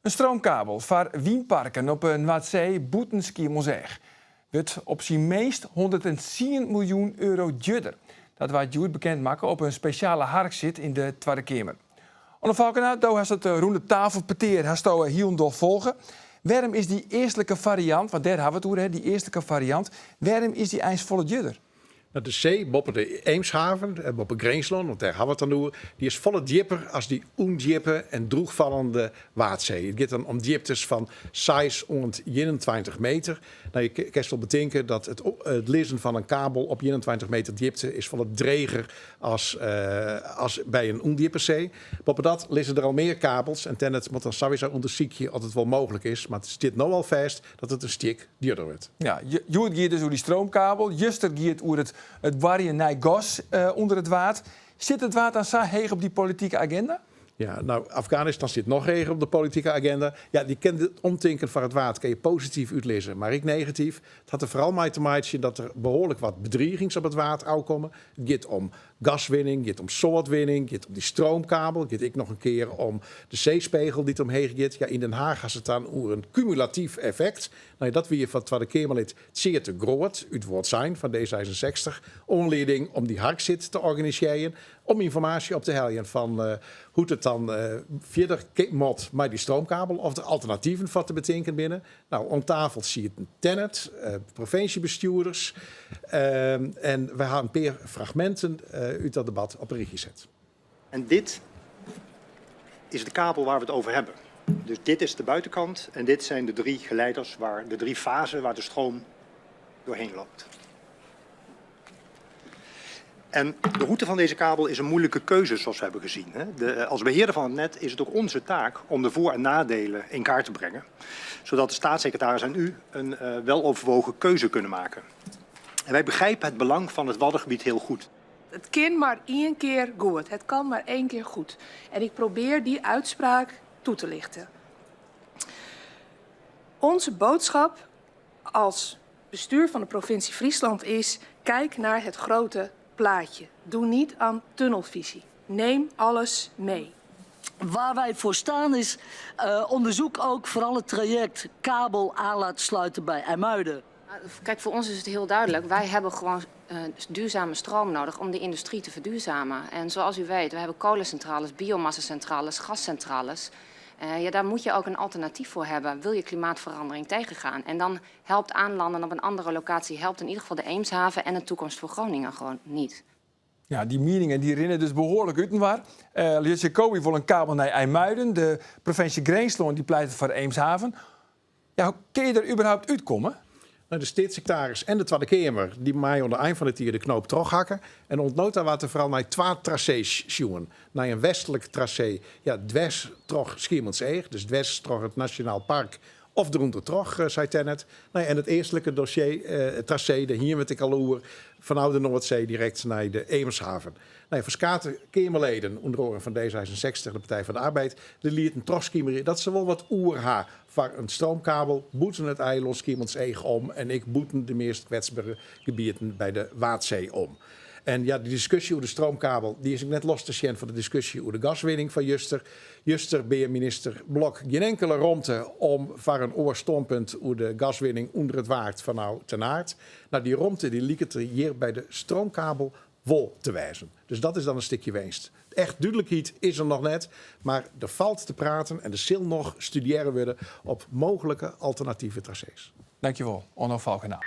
Een stroomkabel voor windparken op een Noordzee Boetenskiermozeg wordt op zijn meest 110 miljoen euro duurder. Dat wordt Juist bekendmaken op een speciale harkzit in de Tweede Kamer. Onder Valkena, daar has het ronde tafel peteer, hast je hieronder volgen. Waarom is die eerstelijke variant, want daar hebben we het over, die eerstelijke variant, waarom is die eens volle duurder? De zee, boven de Eemshaven, boven Greensland, want daar hebben we het dan over, die is volle dieper als die ondiepe en droegvallende Waadzee. Het gaat dan om dieptes van 621 meter. Nou, je kan wel bedenken dat het lezen van een kabel op 21 meter diepte is volle dreger als bij een ondiepe zee. Boven dat lezen er al meer kabels en ten het moet dan sowieso onderzoeken of het wel mogelijk is. Maar het zit nou al vast dat het een stuk duurder wordt. Ja, Juist gaat dus over die stroomkabel, Juster gaat over het warrien naar gas onder het water. Zit het water dan zo heeg op die politieke agenda? Ja, nou, Afghanistan zit nog erger op de politieke agenda. Ja, die kent het omtinken van het water, kan je positief uitlezen, maar ik negatief. Het had er vooral mee te maken dat er behoorlijk wat bedreigings op het water aankomen. Het gaat om gaswinning, het gaat om soortwinning, het gaat om die stroomkabel. Het gaat ik nog een keer om de zeespiegel die het omheen gaat. Ja, in Den Haag has het dan over een cumulatief effect. Nou, dat wie van het Tweede Kamerlid zeer te groot, uit woord zijn van D66, onleiding om die harkzit te organiseren, om informatie op te helpen van hoe het dan verder moet met die stroomkabel of er alternatieven voor te bedenken binnen. Nou, om tafel zie je een tennet, provinciebestuurders en we gaan een paar fragmenten uit dat debat op een ritje zetten. En dit is de kabel waar we het over hebben. Dus dit is de buitenkant en dit zijn de 3 geleiders, de 3 fasen waar de stroom doorheen loopt. En de route van deze kabel is een moeilijke keuze, zoals we hebben gezien. Als beheerder van het net is het ook onze taak om de voor- en nadelen in kaart te brengen. Zodat de staatssecretaris en u een weloverwogen keuze kunnen maken. En wij begrijpen het belang van het Waddengebied heel goed. Het kan maar 1 keer goed. Het kan maar 1 keer goed. En ik probeer die uitspraak toe te lichten. Onze boodschap als bestuur van de provincie Friesland is: kijk naar het grote plaatje. Doe niet aan tunnelvisie. Neem alles mee. Waar wij voor staan is onderzoek ook vooral het traject kabel aan laten sluiten bij IJmuiden. Kijk, voor ons is het heel duidelijk. Wij hebben gewoon duurzame stroom nodig om de industrie te verduurzamen. En zoals u weet, we hebben kolencentrales, biomassacentrales, gascentrales. Daar moet je ook een alternatief voor hebben. Wil je klimaatverandering tegengaan? En dan helpt aanlanden op een andere locatie, helpt in ieder geval de Eemshaven en de toekomst voor Groningen gewoon niet. Ja, die meningen die rennen dus behoorlijk uitenwaar. Lietse Kobi wil een kabel naar IJmuiden. De provincie Greensland die pleit voor Eemshaven. Ja, hoe kun je er überhaupt uitkomen? De staatssecretaris en de Tweede Kamer die mij onder eind van het hier de knoop terughakken. En ontnota wat er vooral naar 2 tracés zien. Naar een westelijk tracé, ja, dwars terug Schiermonnikoog, dus dwars terug het Nationaal Park. Of eronder terug, zei Tennet. Nou, en het eerstelijke dossier, het tracé, de hier met de Kaloer, vanuit de Noordzee direct naar de Eemshaven. Nou, voor skate Kamerleden, onder andere van D66, de Partij van de Arbeid, de lieten terugskiemeren dat ze wel wat oerha van een stroomkabel, boeten het eiland Schiermonnikoog om en ik boeten de meest kwetsbare gebieden bij de Waadzee om. En ja, die discussie over de stroomkabel, die is ik net los te zien van de discussie over de gaswinning van Juster. Juster ben minister Blok geen enkele romte om voor een oorstandpunt over de gaswinning onder het waard van nou ten aard. Nou, die romte die liet er hier bij de stroomkabel wol te wijzen. Dus dat is dan een stukje winst. Echt duidelijkheid is er nog net, maar er valt te praten en er zal nog studeren worden op mogelijke alternatieve tracés. Dankjewel, Onno Valkena.